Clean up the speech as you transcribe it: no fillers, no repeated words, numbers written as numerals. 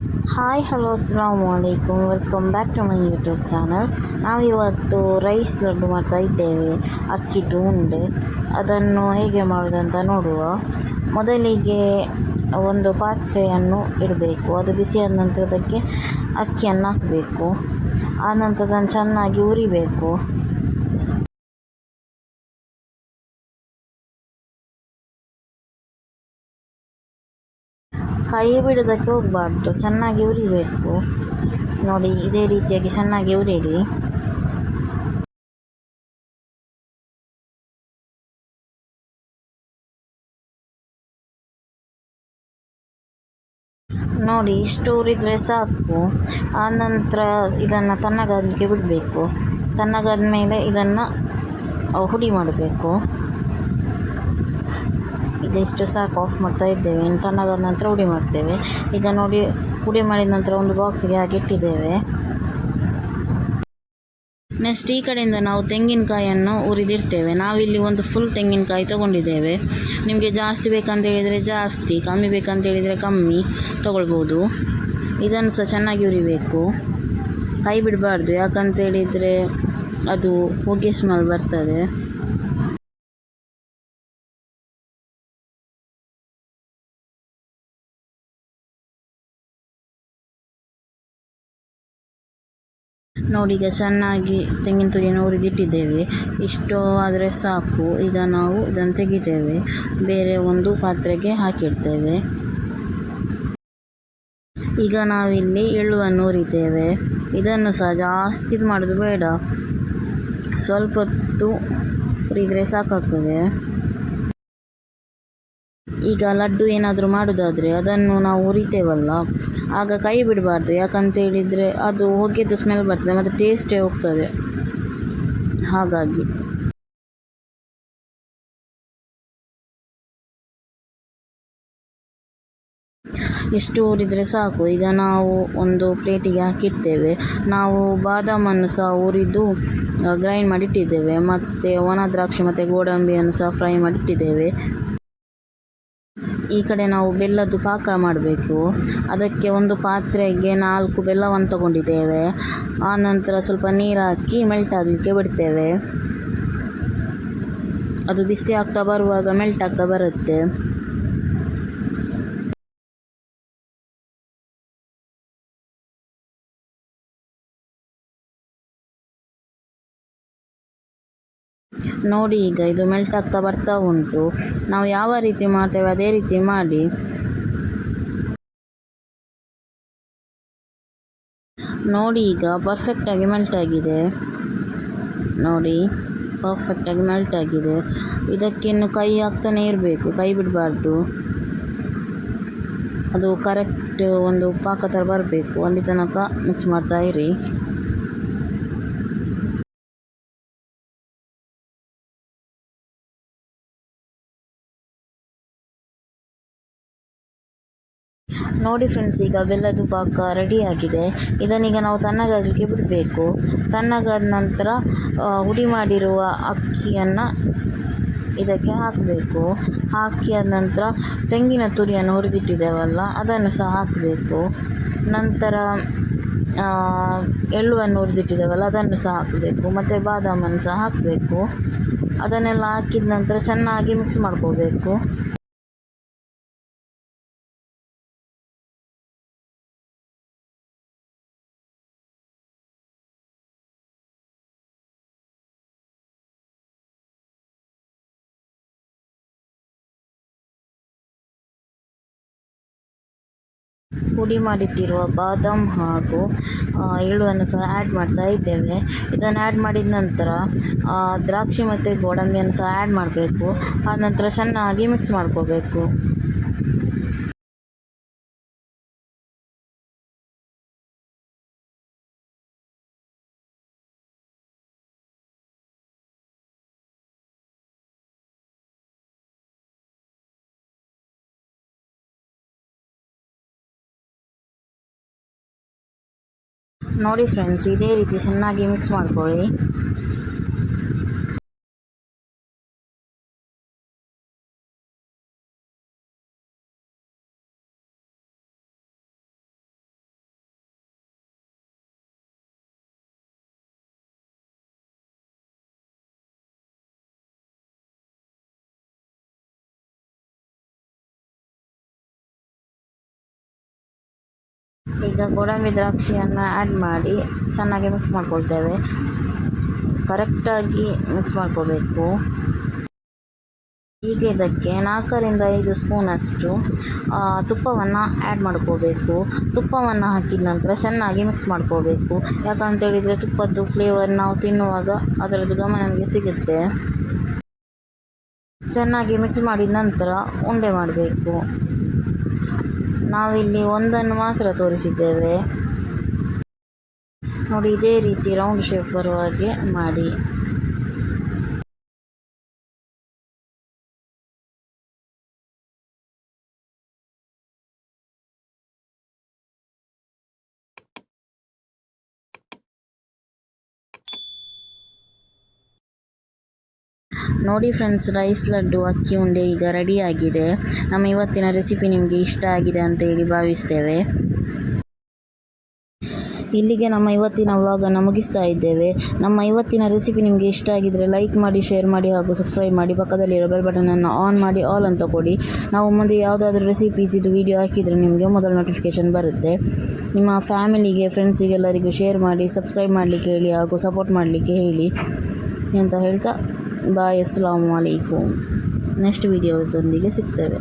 Hi hello ಅಸ್ಸಲಾಮು ಅಲೈಕುಮ್, welcome back to my YouTube channel. ನಾವಿವತ್ತು ರೈಸ್ ಲಡ್ಡು ಮಾಡ್ತಾ ಇದ್ದೇವೆ, ಅಕ್ಕಿದು ಉಂಡೆ. ಅದನ್ನು ಹೇಗೆ ಮಾಡೋದಂತ ನೋಡುವ. ಮೊದಲಿಗೆ ಒಂದು ಪಾತ್ರೆಯನ್ನು ಇಡಬೇಕು, ಅದು ಬಿಸಿಯಾದ ನಂತರ ಅದಕ್ಕೆ ಅಕ್ಕಿಯನ್ನು ಹಾಕಬೇಕು. ಆನಂತರ ಅದನ್ನು ಚೆನ್ನಾಗಿ ಉರಿಬೇಕು. ಕೈ ಬಿಡೋದಕ್ಕೆ ಹೋಗಬಾರ್ದು, ಚೆನ್ನಾಗಿ ಉರಿಬೇಕು. ನೋಡಿ, ಇದೇ ರೀತಿಯಾಗಿ ಚೆನ್ನಾಗಿ ಉರಿಯಿರಿ. ನೋಡಿ, ಇಷ್ಟು ಉರಿದರೆ ಸಾಕು. ಆನಂತರ ಇದನ್ನು ತಣ್ಣಗಾಗಲಿಕ್ಕೆ ಬಿಡಬೇಕು. ತಣ್ಣಗಾದ ಮೇಲೆ ಇದನ್ನು ಹುಡಿ ಮಾಡಬೇಕು. ಇದಿಷ್ಟು ಸಾಕು, ಆಫ್ ಮಾಡ್ತಾ ಇದ್ದೇವೆ. ಇನ್ನು ತಣ್ಣಗಾದ ನಂತರ ಹುಡಿ ಮಾಡ್ತೇವೆ. ಈಗ ನೋಡಿ, ಹುಡಿ ಮಾಡಿದ ನಂತರ ಒಂದು ಬಾಕ್ಸಿಗೆ ಹಾಕಿ ಇಟ್ಟಿದ್ದೇವೆ. ನೆಕ್ಸ್ಟ್ ಈ ಕಡೆಯಿಂದ ನಾವು ತೆಂಗಿನಕಾಯಿಯನ್ನು ಉರಿದಿರ್ತೇವೆ. ನಾವಿಲ್ಲಿ ಒಂದು ಫುಲ್ ತೆಂಗಿನಕಾಯಿ ತೊಗೊಂಡಿದ್ದೇವೆ. ನಿಮಗೆ ಜಾಸ್ತಿ ಬೇಕಂತ ಹೇಳಿದರೆ ಜಾಸ್ತಿ, ಕಮ್ಮಿ ಬೇಕಂತ ಹೇಳಿದರೆ ಕಮ್ಮಿ ತೊಗೊಳ್ಬೋದು. ಇದನ್ನು ಸಹ ಚೆನ್ನಾಗಿ ಉರಿಬೇಕು, ಕೈ ಬಿಡಬಾರ್ದು. ಯಾಕಂತ ಹೇಳಿದರೆ ಅದು ಹೊಗೆ ಸ್ಮೆಲ್ ಬರ್ತದೆ. ನೋಡಿ, ಈಗ ಚೆನ್ನಾಗಿ ತೆಂಗಿನ ತುರಿಯನ್ನು ಹುರಿದಿಟ್ಟಿದ್ದೇವೆ. ಇಷ್ಟು ಆದರೆ ಸಾಕು. ಈಗ ನಾವು ಇದನ್ನು ತೆಗಿತೇವೆ, ಬೇರೆ ಒಂದು ಪಾತ್ರೆಗೆ ಹಾಕಿಡ್ತೇವೆ. ಈಗ ನಾವಿಲ್ಲಿ ಎಳ್ಳುವನ್ನು ಹುರಿತೇವೆ. ಇದನ್ನು ಸಹ ಜಾಸ್ತಿ ಮಾಡೋದು ಬೇಡ, ಸ್ವಲ್ಪ ಹೊತ್ತು ಹುರಿದರೆ ಸಾಕಾಗ್ತದೆ. ಈಗ ಲಡ್ಡು ಏನಾದರೂ ಮಾಡೋದಾದರೆ ಅದನ್ನು ನಾವು ಹುರಿತೇವಲ್ಲ, ಆಗ ಕೈ ಬಿಡಬಾರ್ದು. ಯಾಕಂತ ಹೇಳಿದರೆ ಅದು ಹೊಗೆದು ಸ್ಮೆಲ್ ಬರ್ತದೆ ಮತ್ತು ಟೇಸ್ಟೇ ಹೋಗ್ತದೆ. ಹಾಗಾಗಿ ಇಷ್ಟು ಹುರಿದರೆ ಸಾಕು. ಈಗ ನಾವು ಒಂದು ಪ್ಲೇಟಿಗೆ ಹಾಕಿಡ್ತೇವೆ. ನಾವು ಬಾದಾಮನ್ನು ಸಹ ಹುರಿದು ಗ್ರೈಂಡ್ ಮಾಡಿಟ್ಟಿದ್ದೇವೆ, ಮತ್ತು ಒಣ ದ್ರಾಕ್ಷಿ ಮತ್ತು ಗೋಡಂಬಿಯನ್ನು ಸಹ ಫ್ರೈ ಮಾಡಿಟ್ಟಿದ್ದೇವೆ. ಈ ಕಡೆ ನಾವು ಬೆಲ್ಲದ್ದು ಪಾಕ ಮಾಡಬೇಕು. ಅದಕ್ಕೆ ಒಂದು ಪಾತ್ರೆಗೆ 4 ಬೆಲ್ಲವನ್ನು ತಗೊಂಡಿದ್ದೇವೆ. ಆನಂತರ ಸ್ವಲ್ಪ ನೀರು ಹಾಕಿ ಮೆಲ್ಟ್ ಆಗಲಿಕ್ಕೆ ಬಿಡ್ತೇವೆ. ಅದು ಬಿಸಿ ಆಗ್ತಾ ಬರುವಾಗ ಮೆಲ್ಟ್ ಆಗ್ತಾ ಬರುತ್ತೆ. ನೋಡಿ, ಈಗ ಇದು ಮೆಲ್ಟ್ ಆಗ್ತಾ ಬರ್ತಾ ಉಂಟು. ನಾವು ಯಾವ ರೀತಿ ಮಾಡ್ತೇವೆ ಅದೇ ರೀತಿ ಮಾಡಿ. ನೋಡಿ, ಈಗ ಪರ್ಫೆಕ್ಟಾಗಿ ಮೆಲ್ಟ್ ಆಗಿದೆ. ನೋಡಿ, ಪರ್ಫೆಕ್ಟಾಗಿ ಮೆಲ್ಟ್ ಆಗಿದೆ. ಇದಕ್ಕಿನ್ನು ಕೈ ಹಾಕ್ತಾನೆ ಇರಬೇಕು, ಕೈ ಬಿಡಬಾರ್ದು. ಅದು ಕರೆಕ್ಟ್ ಒಂದು ಪಾಕ ಥರ ಬರಬೇಕು, ಅಲ್ಲಿ ತನಕ ಮಿಕ್ಸ್ ಮಾಡ್ತಾ ಇರಿ. ನೋಡಿ ಫ್ರೆಂಡ್ಸ್, ಈಗ ಬೆಲ್ಲದ ಪಾಕ ರೆಡಿಯಾಗಿದೆ. ಇದನ್ನೀಗ ನಾವು ತಣ್ಣಗಾಗಲಿಕ್ಕೆ ಬಿಡಬೇಕು. ತಣ್ಣಗಾದ ನಂತರ ಹುಡಿ ಮಾಡಿರುವ ಅಕ್ಕಿಯನ್ನು ಇದಕ್ಕೆ ಹಾಕಬೇಕು. ಹಾಕಿದ ನಂತರ ತೆಂಗಿನ ತುರಿಯನ್ನು ಹುರಿದಿಟ್ಟಿದ್ದೇವಲ್ಲ, ಅದನ್ನು ಸಹ ಹಾಕಬೇಕು. ನಂತರ ಎಳ್ಳುವನ್ನು ಹುರಿದಿಟ್ಟಿದ್ದೇವಲ್ಲ, ಅದನ್ನು ಸಹ ಹಾಕಬೇಕು, ಮತ್ತು ಬಾದಾಮನ್ನು ಸಹ ಹಾಕಬೇಕು. ಅದನ್ನೆಲ್ಲ ಹಾಕಿದ ನಂತರ ಚೆನ್ನಾಗಿ ಮಿಕ್ಸ್ ಮಾಡ್ಕೋಬೇಕು. ಪುಡಿ ಮಾಡಿಟ್ಟಿರುವ ಬಾದಾಮ್ ಹಾಗೂ ಎಳ್ಳುವನ್ನು ಸಹ ಆ್ಯಡ್ ಮಾಡ್ತಾ ಇದ್ದೇವೆ. ಇದನ್ನು ಆ್ಯಡ್ ಮಾಡಿದ ನಂತರ ದ್ರಾಕ್ಷಿ ಮತ್ತು ಗೋಡಂಬಿಯನ್ನು ಸಹ ಆ್ಯಡ್ ಮಾಡಬೇಕು. ಆನಂತರ ಚೆನ್ನಾಗಿ ಮಿಕ್ಸ್ ಮಾಡ್ಕೋಬೇಕು. ನೋಡಿ ಫ್ರೆಂಡ್ಸ್, ಇದೇ ರೀತಿ ಚೆನ್ನಾಗಿ ಮಿಕ್ಸ್ ಮಾಡ್ಕೊಳ್ಳಿ. ಈಗ ಗೋಡಂಬಿ ದ್ರಾಕ್ಷಿಯನ್ನು ಆ್ಯಡ್ ಮಾಡಿ ಚೆನ್ನಾಗಿ ಮಿಕ್ಸ್ ಮಾಡ್ಕೊಳ್ತೇವೆ. ಕರೆಕ್ಟಾಗಿ ಮಿಕ್ಸ್ ಮಾಡ್ಕೋಬೇಕು. ಈಗ ಇದಕ್ಕೆ 4-5 ಸ್ಪೂನಷ್ಟು ತುಪ್ಪವನ್ನು ಆ್ಯಡ್ ಮಾಡ್ಕೋಬೇಕು. ತುಪ್ಪವನ್ನು ಹಾಕಿದ ನಂತರ ಚೆನ್ನಾಗಿ ಮಿಕ್ಸ್ ಮಾಡ್ಕೋಬೇಕು. ಯಾಕಂತೇಳಿದರೆ ತುಪ್ಪದ್ದು ಫ್ಲೇವರ್ ನಾವು ತಿನ್ನುವಾಗ ಅದರದ್ದು ಘಮ ನಮಗೆ ಸಿಗುತ್ತೆ. ಚೆನ್ನಾಗಿ ಮಿಕ್ಸ್ ಮಾಡಿದ ನಂತರ ಉಂಡೆ ಮಾಡಬೇಕು. ನಾವಿಲ್ಲಿ ಒಂದನ್ನು ಮಾತ್ರ ತೋರಿಸಿದ್ದೇವೆ. ನೋಡಿ, ಇದೇ ರೀತಿ ರೌಂಡ್ ಶೇಪ್ ಬರುವ ಹಾಗೆ ಮಾಡಿ. ನೋಡಿ ಫ್ರೆಂಡ್ಸ್, ರೈಸ್ ಲಡ್ಡು ಅಕ್ಕಿ ಉಂಡೆ ಈಗ ರೆಡಿಯಾಗಿದೆ. ನಮ್ಮ ಇವತ್ತಿನ ರೆಸಿಪಿ ನಿಮಗೆ ಇಷ್ಟ ಆಗಿದೆ ಅಂತ ಹೇಳಿ ಭಾವಿಸ್ತೇವೆ. ಇಲ್ಲಿಗೆ ನಮ್ಮ ಇವತ್ತಿನ ವ್ಲಾಗನ್ನು ಮುಗಿಸ್ತಾ ಇದ್ದೇವೆ. ನಮ್ಮ ಇವತ್ತಿನ ರೆಸಿಪಿ ನಿಮಗೆ ಇಷ್ಟ ಆಗಿದ್ದರೆ ಲೈಕ್ ಮಾಡಿ, ಶೇರ್ ಮಾಡಿ ಹಾಗೂ ಸಬ್ಸ್ಕ್ರೈಬ್ ಮಾಡಿ. ಪಕ್ಕದಲ್ಲಿರೋ ಬೆಲ್ ಬಟನನ್ನು ಆನ್ ಮಾಡಿ ಆಲ್ ಅಂತ ಕೊಡಿ. ನಾವು ಮುಂದೆ ಯಾವುದಾದ್ರೂ ರೆಸಿಪೀಸಿದು ವಿಡಿಯೋ ಹಾಕಿದರೆ ನಿಮಗೆ ಮೊದಲು ನೋಟಿಫಿಕೇಷನ್ ಬರುತ್ತೆ. ನಿಮ್ಮ ಫ್ಯಾಮಿಲಿಗೆ, ಫ್ರೆಂಡ್ಸಿಗೆಲ್ಲರಿಗೂ ಶೇರ್ ಮಾಡಿ, ಸಬ್ಸ್ಕ್ರೈಬ್ ಮಾಡಲಿಕ್ಕೆ ಹೇಳಿ ಹಾಗೂ ಸಪೋರ್ಟ್ ಮಾಡಲಿಕ್ಕೆ ಹೇಳಿ ಅಂತ ಹೇಳ್ತಾ ಬಾಯ್. ಅಸ್ಸಲಾಮು ಅಲೈಕುಮ್. ನೆಕ್ಸ್ಟ್ ವಿಡಿಯೋದೊಂದಿಗೆ ಸಿಗ್ತೇವೆ.